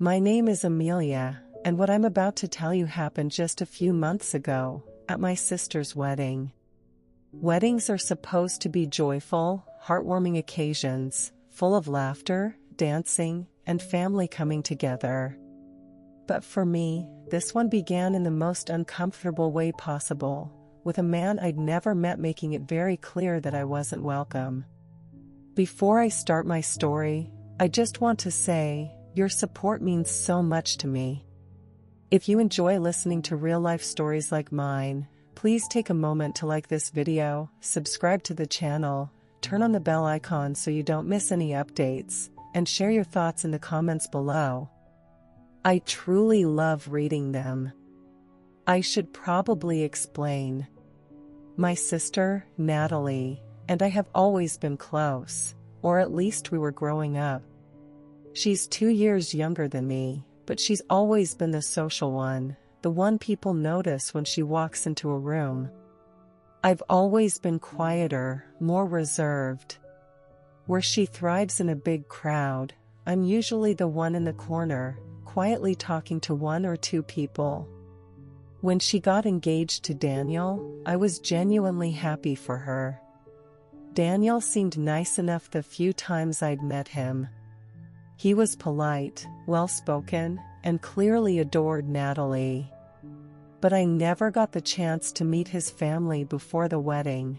My name is Amelia, and what I'm about to tell you happened just a few months ago, at my sister's wedding. Weddings are supposed to be joyful, heartwarming occasions, full of laughter, dancing, and family coming together. But for me, this one began in the most uncomfortable way possible, with a man I'd never met making it very clear that I wasn't welcome. Before I start my story, I just want to say, your support means so much to me. If you enjoy listening to real-life stories like mine, please take a moment to like this video, subscribe to the channel, turn on the bell icon so you don't miss any updates, and share your thoughts in the comments below. I truly love reading them. I should probably explain. My sister, Natalie, and I have always been close, or at least we were growing up. She's 2 years younger than me, but she's always been the social one, the one people notice when she walks into a room. I've always been quieter, more reserved. Where she thrives in a big crowd, I'm usually the one in the corner, quietly talking to 1 or 2 people. When she got engaged to Daniel, I was genuinely happy for her. Daniel seemed nice enough the few times I'd met him. He was polite, well-spoken, and clearly adored Natalie. But I never got the chance to meet his family before the wedding.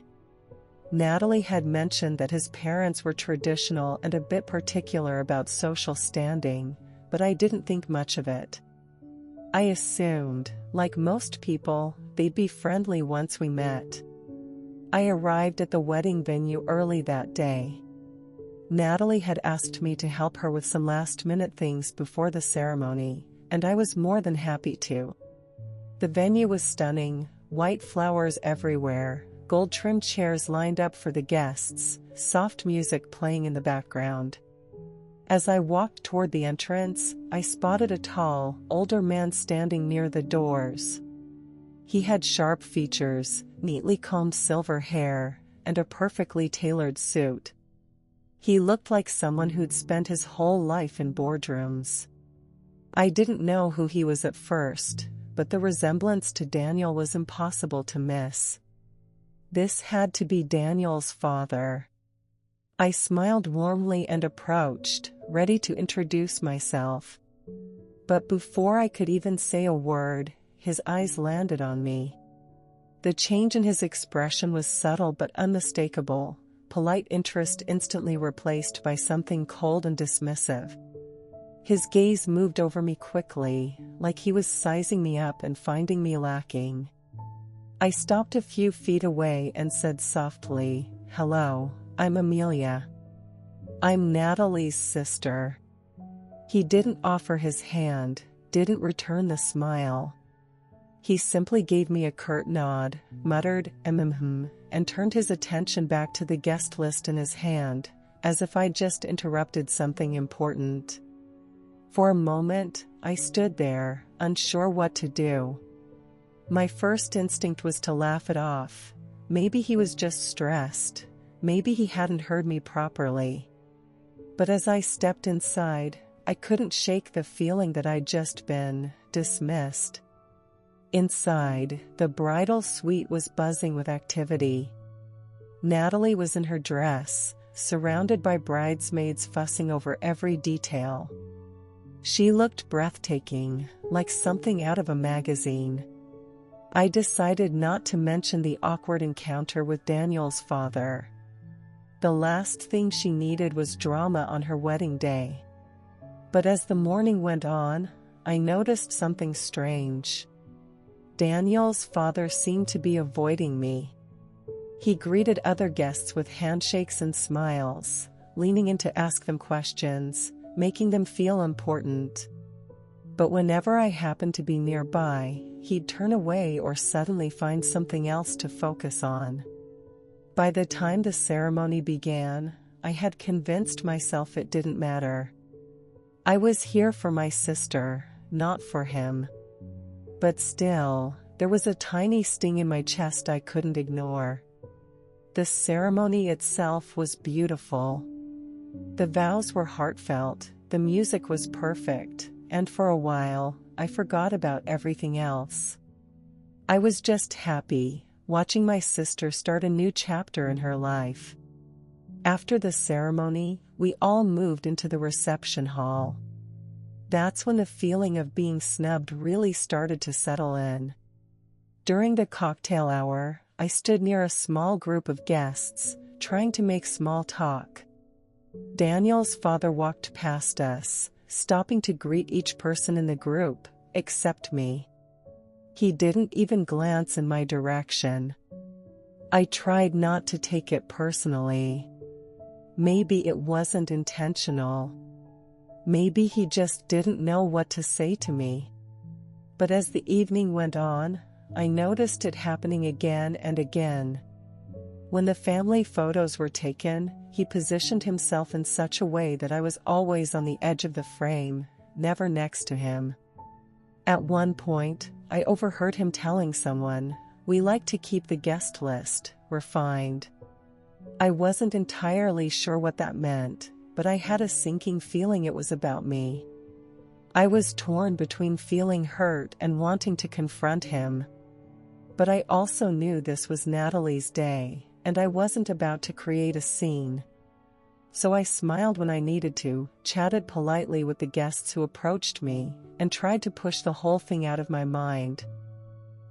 Natalie had mentioned that his parents were traditional and a bit particular about social standing, but I didn't think much of it. I assumed, like most people, they'd be friendly once we met. I arrived at the wedding venue early that day. Natalie had asked me to help her with some last-minute things before the ceremony, and I was more than happy to. The venue was stunning, white flowers everywhere, gold-trimmed chairs lined up for the guests, soft music playing in the background. As I walked toward the entrance, I spotted a tall, older man standing near the doors. He had sharp features, neatly combed silver hair, and a perfectly tailored suit. He looked like someone who'd spent his whole life in boardrooms. I didn't know who he was at first, but the resemblance to Daniel was impossible to miss. This had to be Daniel's father. I smiled warmly and approached, ready to introduce myself. But before I could even say a word, his eyes landed on me. The change in his expression was subtle but unmistakable. Polite interest instantly replaced by something cold and dismissive. His gaze moved over me quickly, like he was sizing me up and finding me lacking. I stopped a few feet away and said softly, "Hello, I'm Amelia. I'm Natalie's sister." He didn't offer his hand, didn't return the smile. He simply gave me a curt nod, muttered, and turned his attention back to the guest list in his hand, as if I'd just interrupted something important. For a moment, I stood there, unsure what to do. My first instinct was to laugh it off. Maybe he was just stressed. Maybe he hadn't heard me properly. But as I stepped inside, I couldn't shake the feeling that I'd just been dismissed. Inside, the bridal suite was buzzing with activity. Natalie was in her dress, surrounded by bridesmaids fussing over every detail. She looked breathtaking, like something out of a magazine. I decided not to mention the awkward encounter with Daniel's father. The last thing she needed was drama on her wedding day. But as the morning went on, I noticed something strange. Daniel's father seemed to be avoiding me. He greeted other guests with handshakes and smiles, leaning in to ask them questions, making them feel important. But whenever I happened to be nearby, he'd turn away or suddenly find something else to focus on. By the time the ceremony began, I had convinced myself it didn't matter. I was here for my sister, not for him. But still, there was a tiny sting in my chest I couldn't ignore. The ceremony itself was beautiful. The vows were heartfelt, the music was perfect, and for a while, I forgot about everything else. I was just happy, watching my sister start a new chapter in her life. After the ceremony, we all moved into the reception hall. That's when the feeling of being snubbed really started to settle in. During the cocktail hour, I stood near a small group of guests, trying to make small talk. Daniel's father walked past us, stopping to greet each person in the group, except me. He didn't even glance in my direction. I tried not to take it personally. Maybe it wasn't intentional. Maybe he just didn't know what to say to me. But as the evening went on, I noticed it happening again and again. When the family photos were taken, he positioned himself in such a way that I was always on the edge of the frame, never next to him. At one point, I overheard him telling someone, "We like to keep the guest list refined." I wasn't entirely sure what that meant, but I had a sinking feeling it was about me. I was torn between feeling hurt and wanting to confront him. But I also knew this was Natalie's day, and I wasn't about to create a scene. So I smiled when I needed to, chatted politely with the guests who approached me, and tried to push the whole thing out of my mind.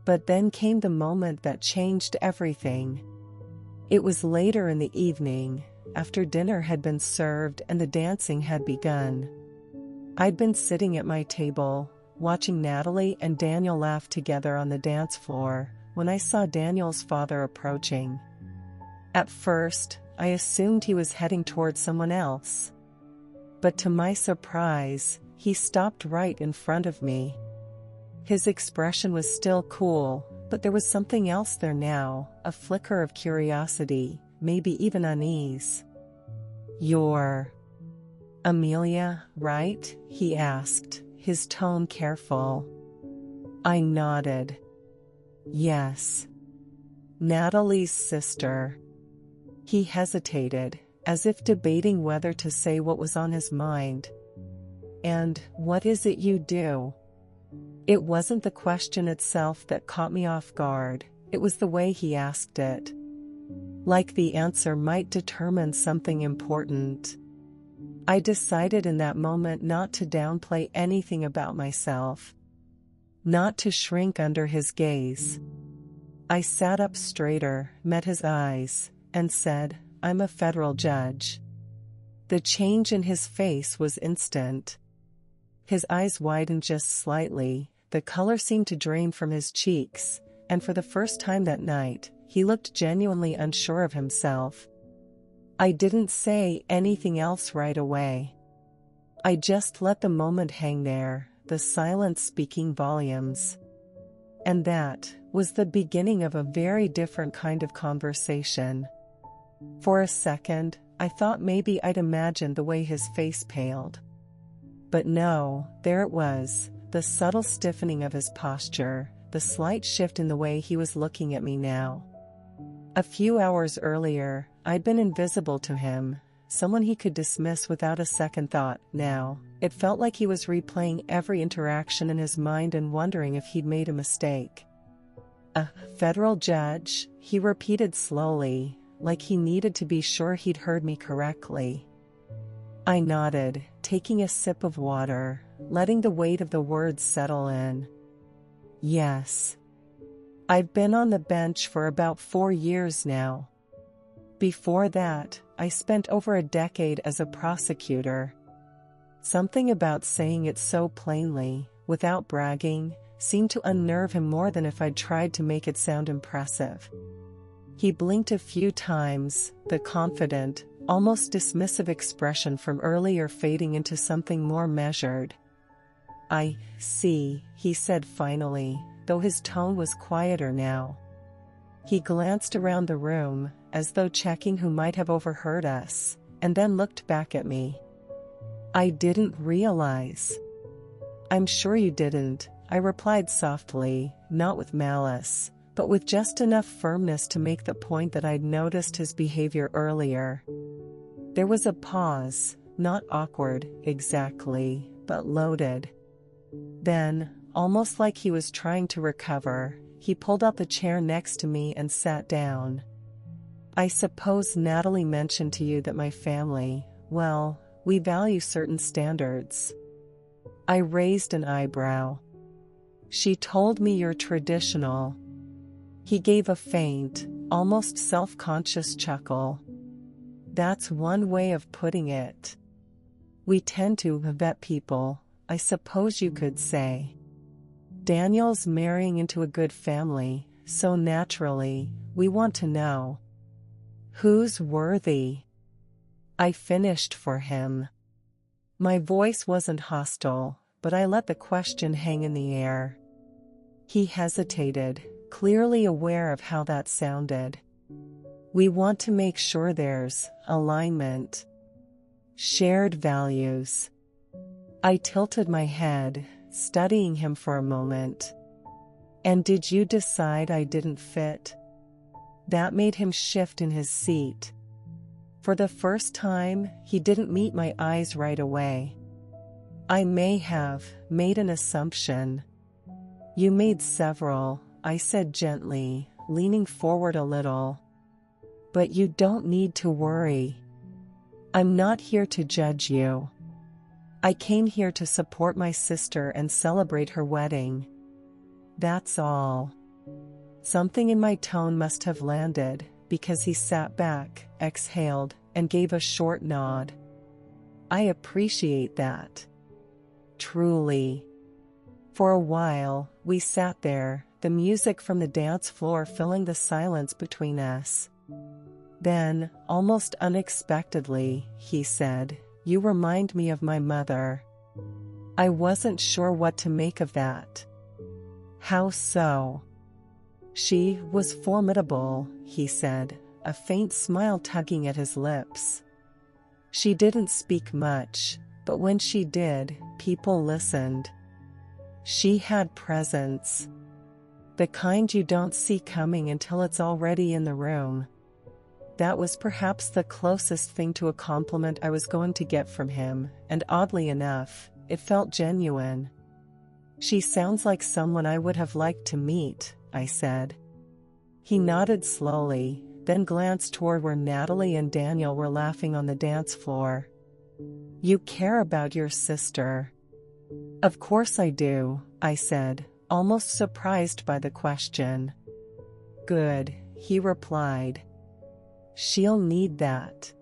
But then came the moment that changed everything. It was later in the evening, after dinner had been served and the dancing had begun. I'd been sitting at my table, watching Natalie and Daniel laugh together on the dance floor, when I saw Daniel's father approaching. At first, I assumed he was heading towards someone else. But to my surprise, he stopped right in front of me. His expression was still cool, but there was something else there now, a flicker of curiosity, maybe even unease. "You're Amelia, right?" he asked, his tone careful. I nodded. "Yes. Natalie's sister." He hesitated, as if debating whether to say what was on his mind. "And what is it you do?" It wasn't the question itself that caught me off guard, it was the way he asked it. Like the answer might determine something important. I decided in that moment not to downplay anything about myself. Not to shrink under his gaze. I sat up straighter, met his eyes, and said, "I'm a federal judge." The change in his face was instant. His eyes widened just slightly, the color seemed to drain from his cheeks, and for the first time that night, he looked genuinely unsure of himself. I didn't say anything else right away. I just let the moment hang there, the silence speaking volumes. And that was the beginning of a very different kind of conversation. For a second, I thought maybe I'd imagined the way his face paled. But no, there it was, the subtle stiffening of his posture, the slight shift in the way he was looking at me now. A few hours earlier, I'd been invisible to him, someone he could dismiss without a second thought. Now, it felt like he was replaying every interaction in his mind and wondering if he'd made a mistake. "A federal judge," he repeated slowly, like he needed to be sure he'd heard me correctly. I nodded, taking a sip of water, letting the weight of the words settle in. "Yes. I've been on the bench for about 4 years now. Before that, I spent over a decade as a prosecutor." Something about saying it so plainly, without bragging, seemed to unnerve him more than if I'd tried to make it sound impressive. He blinked a few times, the confident, almost dismissive expression from earlier fading into something more measured. "I see," he said finally, though his tone was quieter now. He glanced around the room, as though checking who might have overheard us, and then looked back at me. "I didn't realize." "I'm sure you didn't," I replied softly, not with malice, but with just enough firmness to make the point that I'd noticed his behavior earlier. There was a pause, not awkward, exactly, but loaded. Then, almost like he was trying to recover, he pulled out the chair next to me and sat down. I suppose Natalie mentioned to you that my family, well, we value certain standards. I raised an eyebrow. She told me you're traditional. He gave a faint, almost self-conscious chuckle. That's one way of putting it. We tend to vet people, I suppose you could say. Daniel's marrying into a good family, so naturally, we want to know. Who's worthy? I finished for him. My voice wasn't hostile, but I let the question hang in the air. He hesitated, clearly aware of how that sounded. We want to make sure there's alignment. Shared values. I tilted my head, studying him for a moment. And did you decide I didn't fit? That made him shift in his seat. For the first time, he didn't meet my eyes right away. I may have made an assumption. You made several, I said gently, leaning forward a little. But you don't need to worry. I'm not here to judge you. I came here to support my sister and celebrate her wedding. That's all. Something in my tone must have landed, because he sat back, exhaled, and gave a short nod. I appreciate that. Truly. For a while, we sat there, the music from the dance floor filling the silence between us. Then, almost unexpectedly, he said, "You remind me of my mother." I wasn't sure what to make of that. How so? She was formidable, he said, a faint smile tugging at his lips. She didn't speak much, but when she did, people listened. She had presence. The kind you don't see coming until it's already in the room. That was perhaps the closest thing to a compliment I was going to get from him, and oddly enough, it felt genuine. She sounds like someone I would have liked to meet, I said. He nodded slowly, then glanced toward where Natalie and Daniel were laughing on the dance floor. You care about your sister. Of course I do, I said, almost surprised by the question. Good, he replied. She'll need that.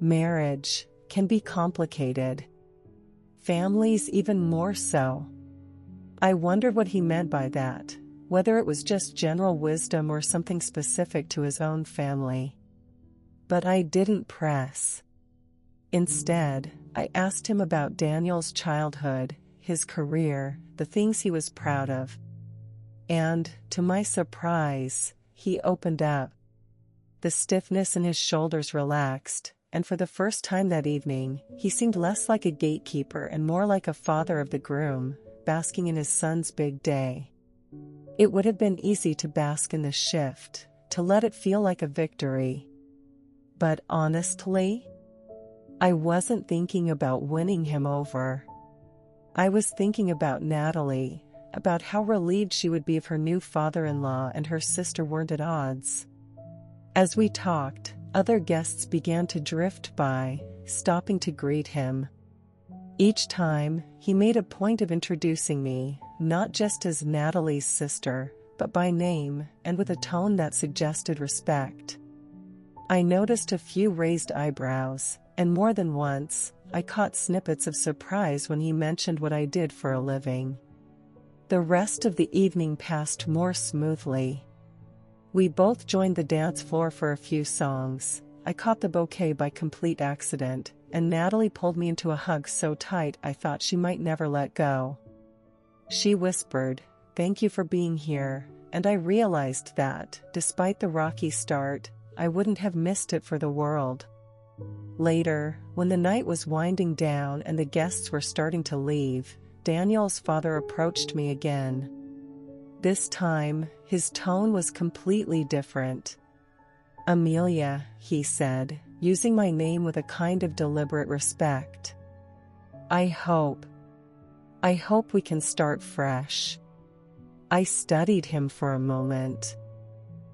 Marriage can be complicated. Families even more so. I wondered what he meant by that, whether it was just general wisdom or something specific to his own family. But I didn't press. Instead, I asked him about Daniel's childhood, his career, the things he was proud of. And, to my surprise, he opened up. The stiffness in his shoulders relaxed, and for the first time that evening, he seemed less like a gatekeeper and more like a father of the groom, basking in his son's big day. It would have been easy to bask in the shift, to let it feel like a victory. But honestly, I wasn't thinking about winning him over. I was thinking about Natalie, about how relieved she would be if her new father-in-law and her sister weren't at odds. As we talked, other guests began to drift by, stopping to greet him. Each time, he made a point of introducing me, not just as Natalie's sister, but by name and with a tone that suggested respect. I noticed a few raised eyebrows, and more than once, I caught snippets of surprise when he mentioned what I did for a living. The rest of the evening passed more smoothly. We both joined the dance floor for a few songs. I caught the bouquet by complete accident, and Natalie pulled me into a hug so tight I thought she might never let go. She whispered, "Thank you for being here," and I realized that, despite the rocky start, I wouldn't have missed it for the world. Later, when the night was winding down and the guests were starting to leave, Daniel's father approached me again. This time, his tone was completely different. "Amelia," he said, using my name with a kind of deliberate respect. "I hope I hope we can start fresh. I studied him for a moment.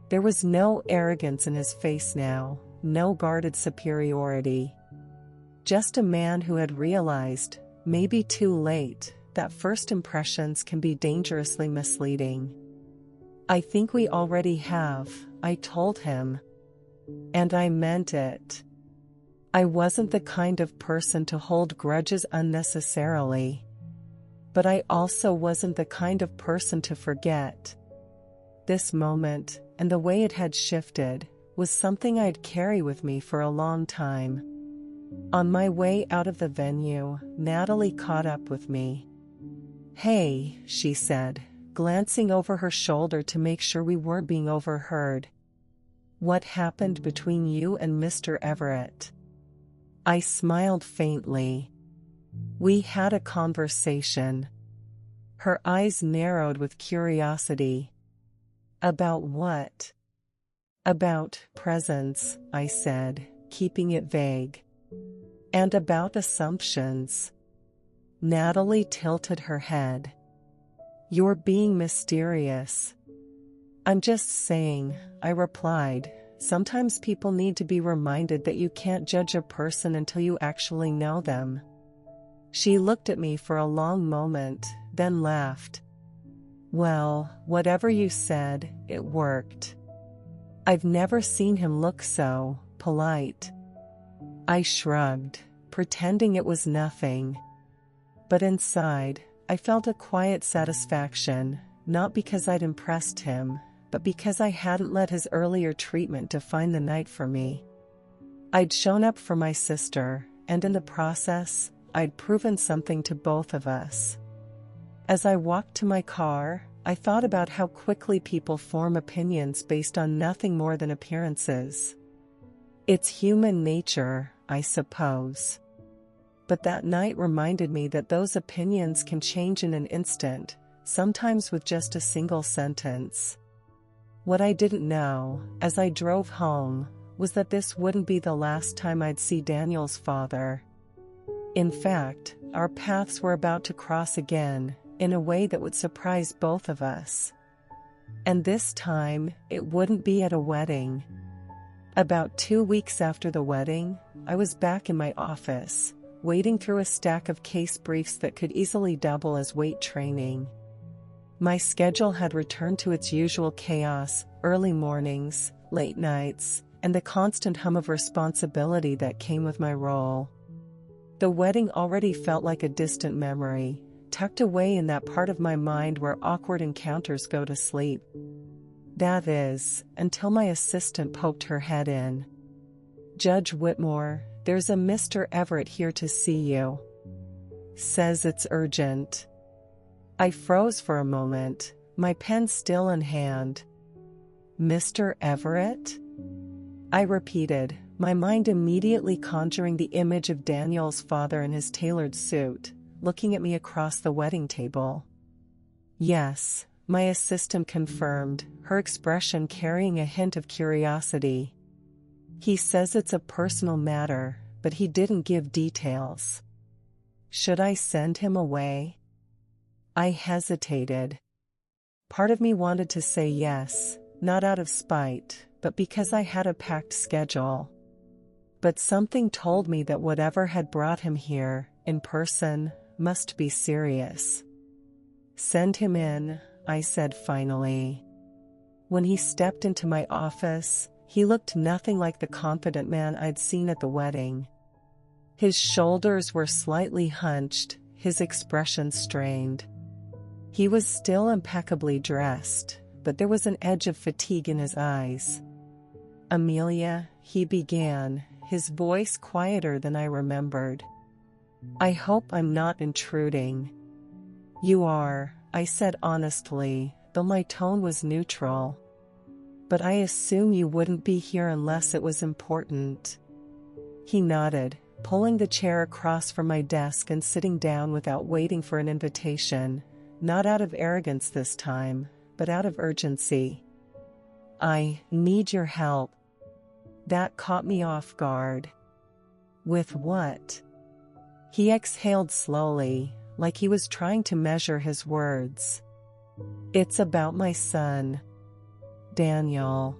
There was no arrogance in his face now, no guarded superiority. Just a man who had realized, maybe too late, that first impressions can be dangerously misleading. I think we already have, I told him. And I meant it. I wasn't the kind of person to hold grudges unnecessarily. But I also wasn't the kind of person to forget. This moment, and the way it had shifted, was something I'd carry with me for a long time. On my way out of the venue, Natalie caught up with me. "Hey," she said, glancing over her shoulder to make sure we weren't being overheard. "What happened between you and Mr. Everett?" I smiled faintly. "We had a conversation." Her eyes narrowed with curiosity. "About what?" "About presents," I said, keeping it vague. "And about assumptions." Natalie tilted her head. "You're being mysterious." "I'm just saying," I replied. "Sometimes people need to be reminded that you can't judge a person until you actually know them." She looked at me for a long moment, then laughed. "Well, whatever you said, it worked." I've never seen him look so polite. I shrugged, pretending it was nothing. But inside, I felt a quiet satisfaction, not because I'd impressed him, but because I hadn't let his earlier treatment define the night for me. I'd shown up for my sister, and in the process, I'd proven something to both of us. As I walked to my car, I thought about how quickly people form opinions based on nothing more than appearances. It's human nature, I suppose. But that night reminded me that those opinions can change in an instant, sometimes with just a single sentence. What I didn't know, as I drove home, was that this wouldn't be the last time I'd see Daniel's father. In fact, our paths were about to cross again, in a way that would surprise both of us. And this time, it wouldn't be at a wedding. About 2 weeks after the wedding, I was back in my office, wading through a stack of case briefs that could easily double as weight training. My schedule had returned to its usual chaos, early mornings, late nights, and the constant hum of responsibility that came with my role. The wedding already felt like a distant memory, tucked away in that part of my mind where awkward encounters go to sleep. That is, until my assistant poked her head in. "Judge Whitmore, there's a Mr. Everett here to see you. Says it's urgent." I froze for a moment, my pen still in hand. "Mr. Everett?" I repeated, my mind immediately conjuring the image of Daniel's father in his tailored suit, looking at me across the wedding table. "Yes," my assistant confirmed, her expression carrying a hint of curiosity. "He says it's a personal matter, but he didn't give details." Should I send him away? I hesitated. Part of me wanted to say yes, not out of spite, but because I had a packed schedule. But something told me that whatever had brought him here, in person, must be serious. "Send him in," I said finally. When he stepped into my office, he looked nothing like the confident man I'd seen at the wedding. His shoulders were slightly hunched, his expression strained. He was still impeccably dressed, but there was an edge of fatigue in his eyes. "Amelia," he began, his voice quieter than I remembered. "I hope I'm not intruding." "You are," I said honestly, though my tone was neutral. "But I assume you wouldn't be here unless it was important." He nodded, pulling the chair across from my desk and sitting down without waiting for an invitation, not out of arrogance this time, but out of urgency. "I need your help." That caught me off guard. "With what?" He exhaled slowly, like he was trying to measure his words. "It's about my son, Daniel."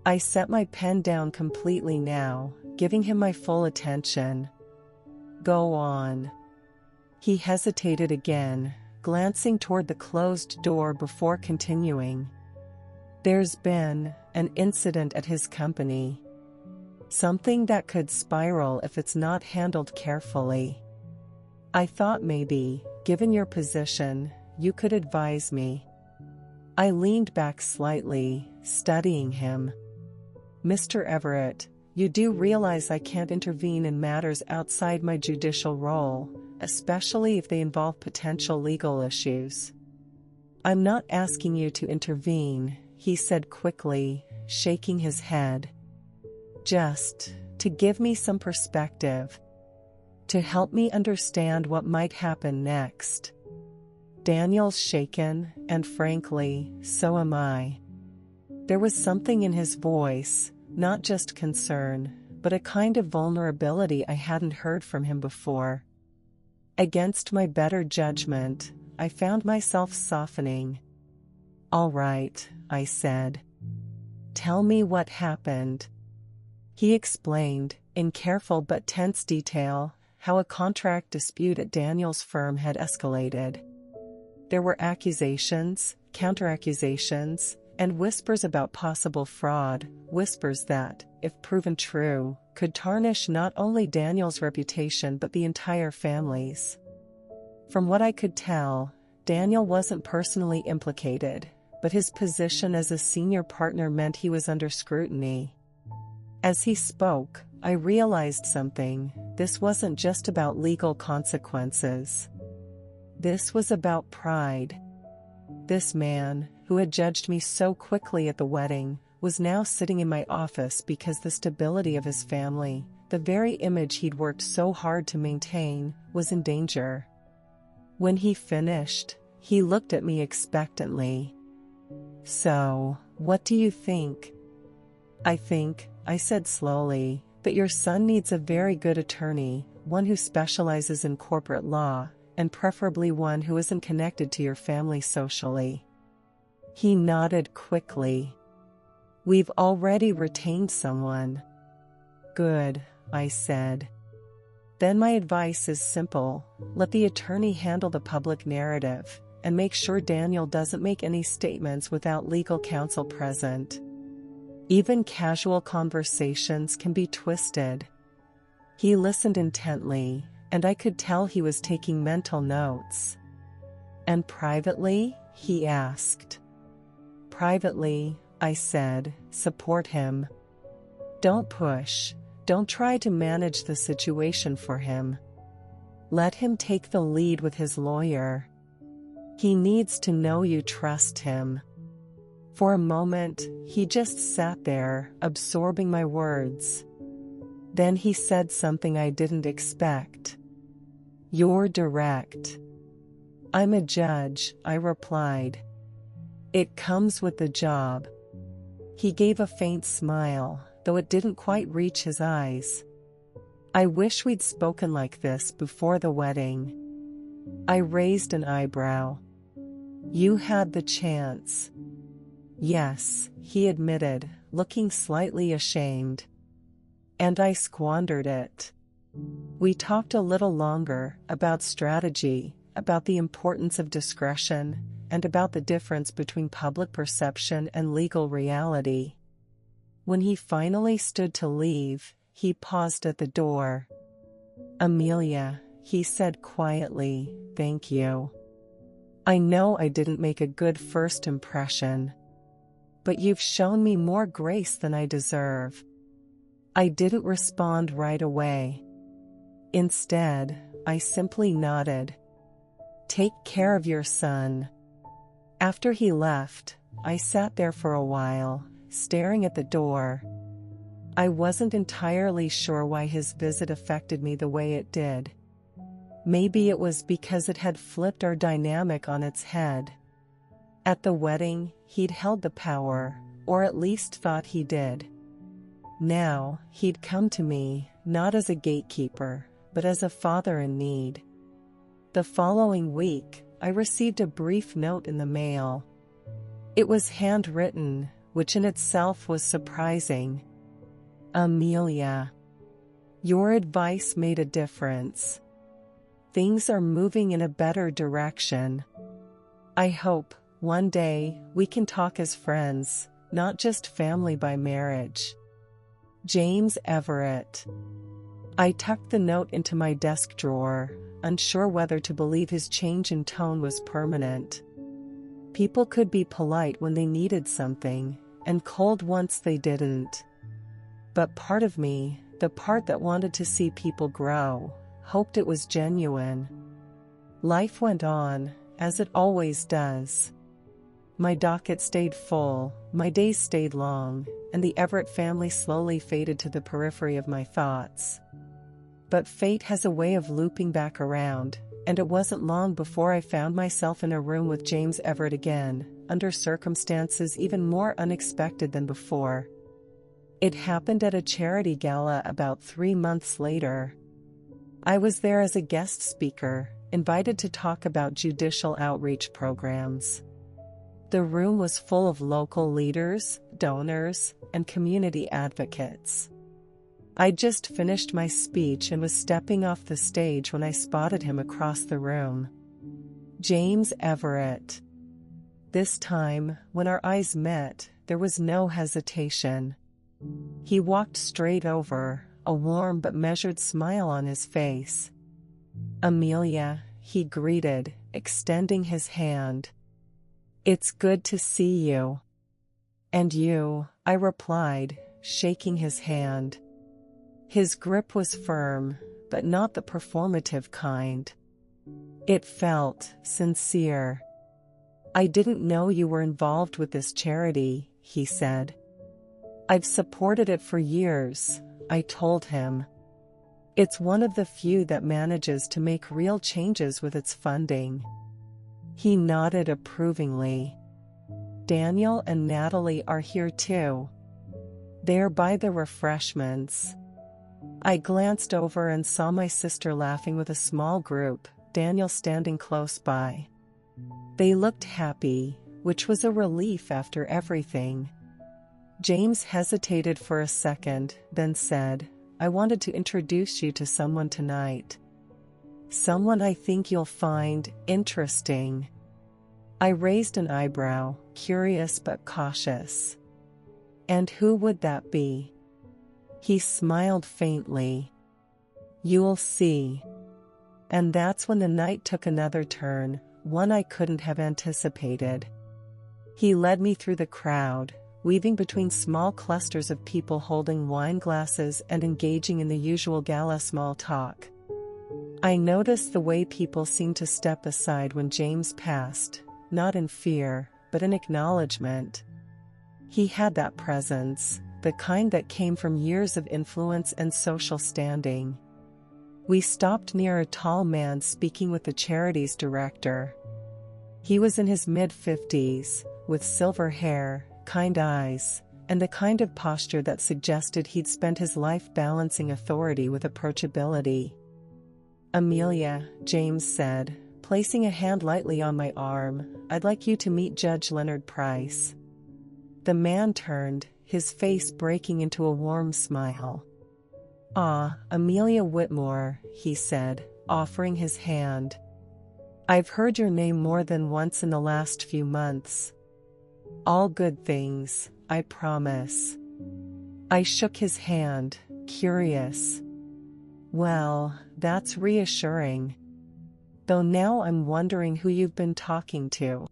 I set my pen down completely now, giving him my full attention. "Go on." He hesitated again, glancing toward the closed door before continuing. "There's been an incident at his company. Something that could spiral if it's not handled carefully. I thought maybe, given your position, you could advise me." I leaned back slightly, studying him. "Mr. Everett, you do realize I can't intervene in matters outside my judicial role, especially if they involve potential legal issues." "I'm not asking you to intervene," he said quickly, shaking his head. "Just to give me some perspective. To help me understand what might happen next." Daniel's shaken, and frankly, so am I. There was something in his voice, not just concern, but a kind of vulnerability I hadn't heard from him before. Against my better judgment, I found myself softening. "All right," I said. "Tell me what happened." He explained, in careful but tense detail, how a contract dispute at Daniel's firm had escalated. There were accusations, counter-accusations, and whispers about possible fraud, whispers that, if proven true, could tarnish not only Daniel's reputation but the entire family's. From what I could tell, Daniel wasn't personally implicated, but his position as a senior partner meant he was under scrutiny. As he spoke, I realized something. This wasn't just about legal consequences. This was about pride. This man, who had judged me so quickly at the wedding, was now sitting in my office because the stability of his family, the very image he'd worked so hard to maintain, was in danger. When he finished, he looked at me expectantly. "So, what do you think?" I think," I said slowly, "that your son needs a very good attorney, one who specializes in corporate law, and preferably one who isn't connected to your family socially." He nodded quickly. "We've already retained someone." "Good," I said. "Then my advice is simple. Let the attorney handle the public narrative, and make sure Daniel doesn't make any statements without legal counsel present. Even casual conversations can be twisted." He listened intently, and I could tell he was taking mental notes. "And privately?" he asked. "Privately," I said, "support him. Don't push, don't try to manage the situation for him. Let him take the lead with his lawyer. He needs to know you trust him." For a moment, he just sat there, absorbing my words. Then he said something I didn't expect. "You're direct." "I'm a judge," I replied. "It comes with the job." He gave a faint smile, though it didn't quite reach his eyes. "I wish we'd spoken like this before the wedding." I raised an eyebrow. "You had the chance." "Yes," he admitted, looking slightly ashamed. "And I squandered it." We talked a little longer, about strategy, about the importance of discretion, and about the difference between public perception and legal reality. When he finally stood to leave, he paused at the door. "Amelia," he said quietly, "thank you. I know I didn't make a good first impression. But you've shown me more grace than I deserve." I didn't respond right away. Instead, I simply nodded. "Take care of your son." After he left, I sat there for a while, staring at the door. I wasn't entirely sure why his visit affected me the way it did. Maybe it was because it had flipped our dynamic on its head. At the wedding, he'd held the power, or at least thought he did. Now, he'd come to me, not as a gatekeeper, but as a father in need. The following week, I received a brief note in the mail. It was handwritten, which in itself was surprising. Amelia, your advice made a difference. Things are moving in a better direction. I hope, one day, we can talk as friends, not just family by marriage. James Everett. I tucked the note into my desk drawer, unsure whether to believe his change in tone was permanent. People could be polite when they needed something, and cold once they didn't. But part of me, the part that wanted to see people grow, hoped it was genuine. Life went on, as it always does. My docket stayed full, my days stayed long, and the Everett family slowly faded to the periphery of my thoughts. But fate has a way of looping back around, and it wasn't long before I found myself in a room with James Everett again, under circumstances even more unexpected than before. It happened at a charity gala about 3 months later. I was there as a guest speaker, invited to talk about judicial outreach programs. The room was full of local leaders, donors, and community advocates. I'd just finished my speech and was stepping off the stage when I spotted him across the room. James Everett. This time, when our eyes met, there was no hesitation. He walked straight over, a warm but measured smile on his face. Amelia, he greeted, extending his hand. It's good to see you. And you, I replied, shaking his hand. His grip was firm, but not the performative kind. It felt sincere. I didn't know you were involved with this charity, he said. I've supported it for years, I told him. It's one of the few that manages to make real changes with its funding. He nodded approvingly. Daniel and Natalie are here too. They're by the refreshments. I glanced over and saw my sister laughing with a small group, Daniel standing close by. They looked happy, which was a relief after everything. James hesitated for a second, then said, I wanted to introduce you to someone tonight. Someone I think you'll find interesting. I raised an eyebrow, curious but cautious. And who would that be? He smiled faintly. You'll see. And that's when the night took another turn, one I couldn't have anticipated. He led me through the crowd, weaving between small clusters of people holding wine glasses and engaging in the usual gala small talk. I noticed the way people seemed to step aside when James passed, not in fear, but in acknowledgement. He had that presence, the kind that came from years of influence and social standing. We stopped near a tall man speaking with the charity's director. He was in his mid-50s, with silver hair, kind eyes, and the kind of posture that suggested he'd spent his life balancing authority with approachability. Amelia, James said, placing a hand lightly on my arm, I'd like you to meet Judge Leonard Price. The man turned, his face breaking into a warm smile. Ah, Amelia Whitmore, he said, offering his hand. I've heard your name more than once in the last few months. All good things, I promise. I shook his hand, curious. Well, that's reassuring. Though now I'm wondering who you've been talking to.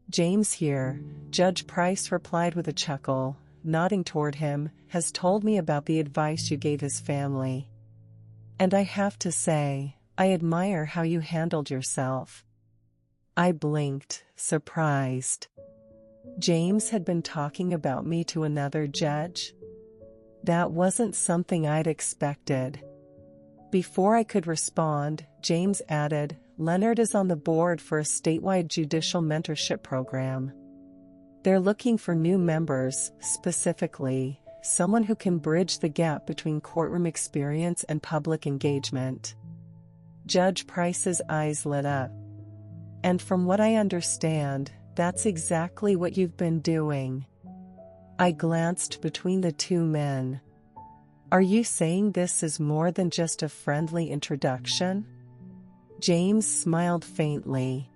James here, Judge Price replied with a chuckle, nodding toward him, has told me about the advice you gave his family. And I have to say, I admire how you handled yourself. I blinked, surprised. James had been talking about me to another judge? That wasn't something I'd expected. Before I could respond, James added, Leonard is on the board for a statewide judicial mentorship program. They're looking for new members, specifically, someone who can bridge the gap between courtroom experience and public engagement. Judge Price's eyes lit up. And from what I understand, that's exactly what you've been doing. I glanced between the two men. Are you saying this is more than just a friendly introduction? James smiled faintly.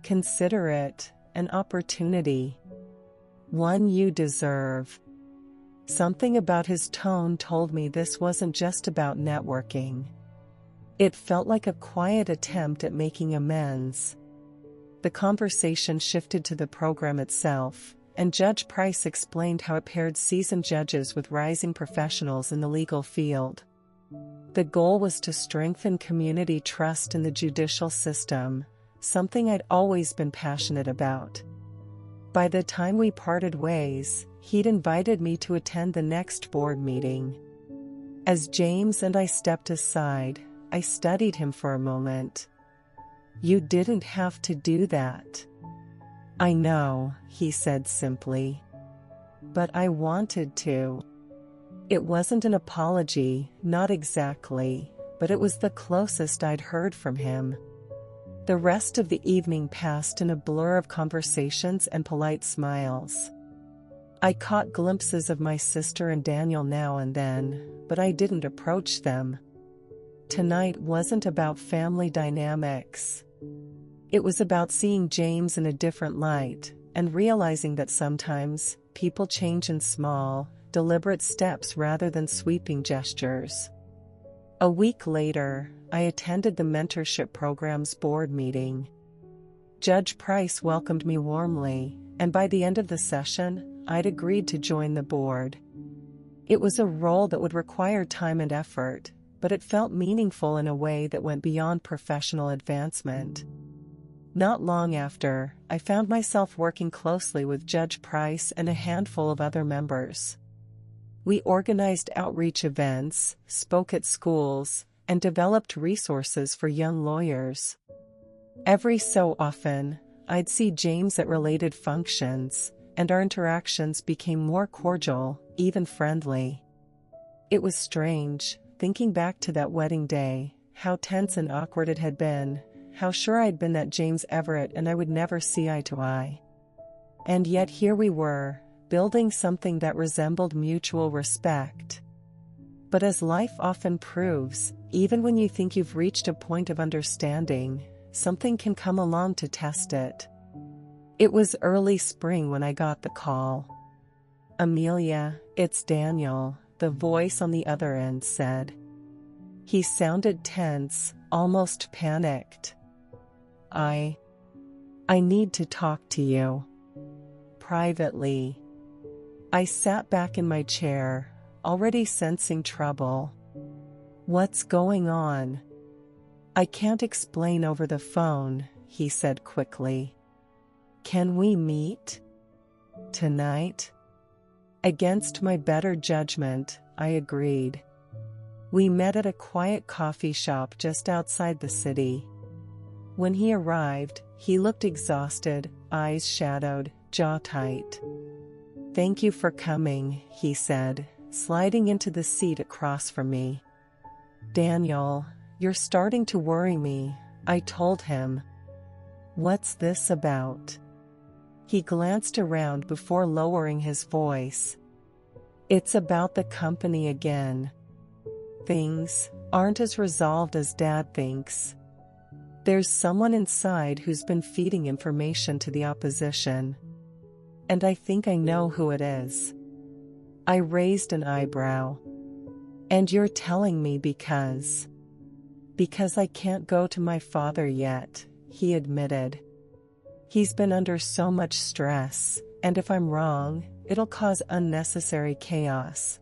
Consider it an opportunity. One you deserve. Something about his tone told me this wasn't just about networking. It felt like a quiet attempt at making amends. The conversation shifted to the program itself, and Judge Price explained how it paired seasoned judges with rising professionals in the legal field. The goal was to strengthen community trust in the judicial system, something I'd always been passionate about. By the time we parted ways, he'd invited me to attend the next board meeting. As James and I stepped aside, I studied him for a moment. You didn't have to do that. I know, he said simply. But I wanted to. It wasn't an apology, not exactly, but it was the closest I'd heard from him. The rest of the evening passed in a blur of conversations and polite smiles. I caught glimpses of my sister and Daniel now and then, but I didn't approach them. Tonight wasn't about family dynamics. It was about seeing James in a different light, and realizing that sometimes people change in small, deliberate steps rather than sweeping gestures. A week later, I attended the mentorship program's board meeting. Judge Price welcomed me warmly, and by the end of the session, I'd agreed to join the board. It was a role that would require time and effort, but it felt meaningful in a way that went beyond professional advancement. Not long after, I found myself working closely with Judge Price and a handful of other members. We organized outreach events, spoke at schools, and developed resources for young lawyers. Every so often, I'd see James at related functions, and our interactions became more cordial, even friendly. It was strange, thinking back to that wedding day, how tense and awkward it had been, how sure I'd been that James Everett and I would never see eye to eye. And yet here we were, building something that resembled mutual respect. But as life often proves, even when you think you've reached a point of understanding, something can come along to test it. It was early spring when I got the call. Amelia, it's Daniel, the voice on the other end said. He sounded tense, almost panicked. I need to talk to you. Privately. I sat back in my chair, already sensing trouble. What's going on? I can't explain over the phone, he said quickly. Can we meet? Tonight? Against my better judgment, I agreed. We met at a quiet coffee shop just outside the city. When he arrived, he looked exhausted, eyes shadowed, jaw tight. Thank you for coming, he said, sliding into the seat across from me. Daniel, you're starting to worry me, I told him. What's this about? He glanced around before lowering his voice. It's about the company again. Things aren't as resolved as Dad thinks. There's someone inside who's been feeding information to the opposition. And I think I know who it is. I raised an eyebrow. And you're telling me because I can't go to my father yet, he admitted. He's been under so much stress, and if I'm wrong, it'll cause unnecessary chaos.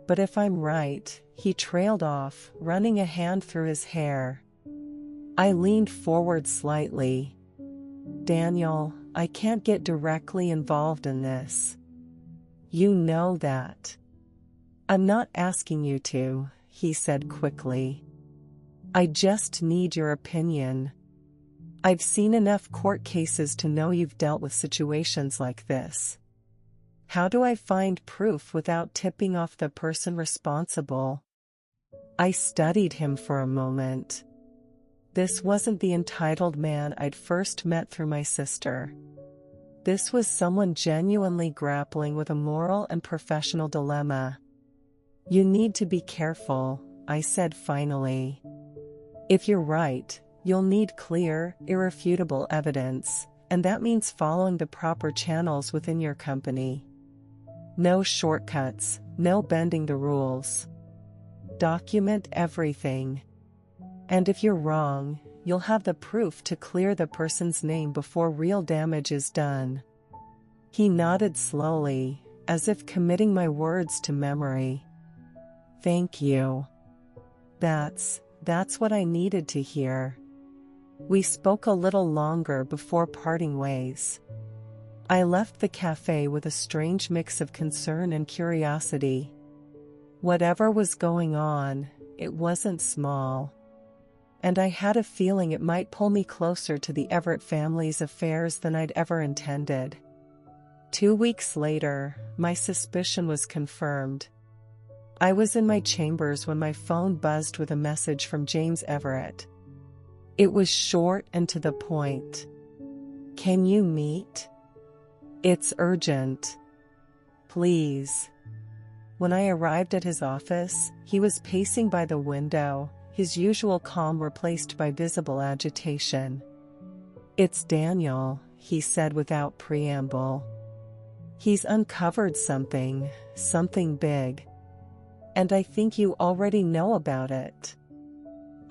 But if I'm right, he trailed off, running a hand through his hair. I leaned forward slightly. Daniel, I can't get directly involved in this. You know that. I'm not asking you to, he said quickly. I just need your opinion. I've seen enough court cases to know you've dealt with situations like this. How do I find proof without tipping off the person responsible? I studied him for a moment. This wasn't the entitled man I'd first met through my sister. This was someone genuinely grappling with a moral and professional dilemma. "You need to be careful," I said finally. "If you're right, you'll need clear, irrefutable evidence, and that means following the proper channels within your company. No shortcuts, no bending the rules. Document everything. And if you're wrong, you'll have the proof to clear the person's name before real damage is done." He nodded slowly, as if committing my words to memory. "Thank you. That's what I needed to hear." We spoke a little longer before parting ways. I left the cafe with a strange mix of concern and curiosity. Whatever was going on, it wasn't small. And I had a feeling it might pull me closer to the Everett family's affairs than I'd ever intended. 2 weeks later, my suspicion was confirmed. I was in my chambers when my phone buzzed with a message from James Everett. It was short and to the point. "Can you meet? It's urgent. Please." When I arrived at his office, he was pacing by the window, his usual calm replaced by visible agitation. "It's Daniel," he said without preamble. "He's uncovered something big. And I think you already know about it."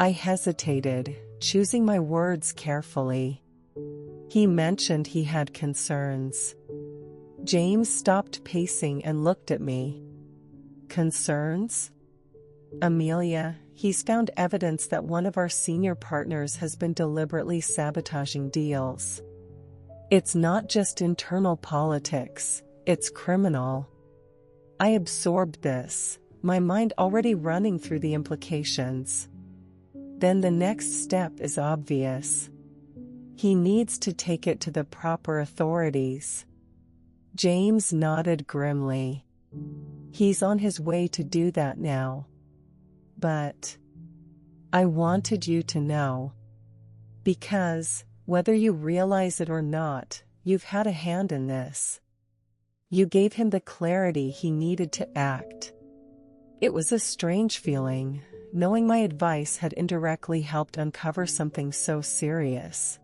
I hesitated, choosing my words carefully. He mentioned he had concerns. James stopped pacing and looked at me. "Concerns?" "Amelia, he's found evidence that one of our senior partners has been deliberately sabotaging deals. It's not just internal politics, it's criminal." I absorbed this, my mind already running through the implications. Then the next step is obvious. He needs to take it to the proper authorities. James nodded grimly. "He's on his way to do that now. But I wanted you to know. Because, whether you realize it or not, you've had a hand in this. You gave him the clarity he needed to act." It was a strange feeling, knowing my advice had indirectly helped uncover something so serious.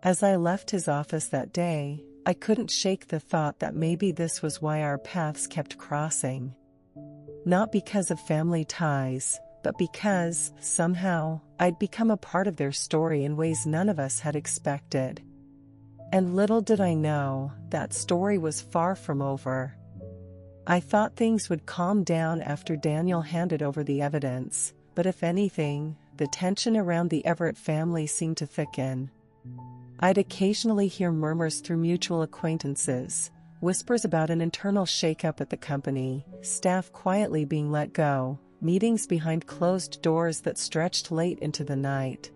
As I left his office that day, I couldn't shake the thought that maybe this was why our paths kept crossing. Not because of family ties, but because, somehow, I'd become a part of their story in ways none of us had expected. And little did I know, that story was far from over. I thought things would calm down after Daniel handed over the evidence, but if anything, the tension around the Everett family seemed to thicken. I'd occasionally hear murmurs through mutual acquaintances, whispers about an internal shakeup at the company, staff quietly being let go, meetings behind closed doors that stretched late into the night.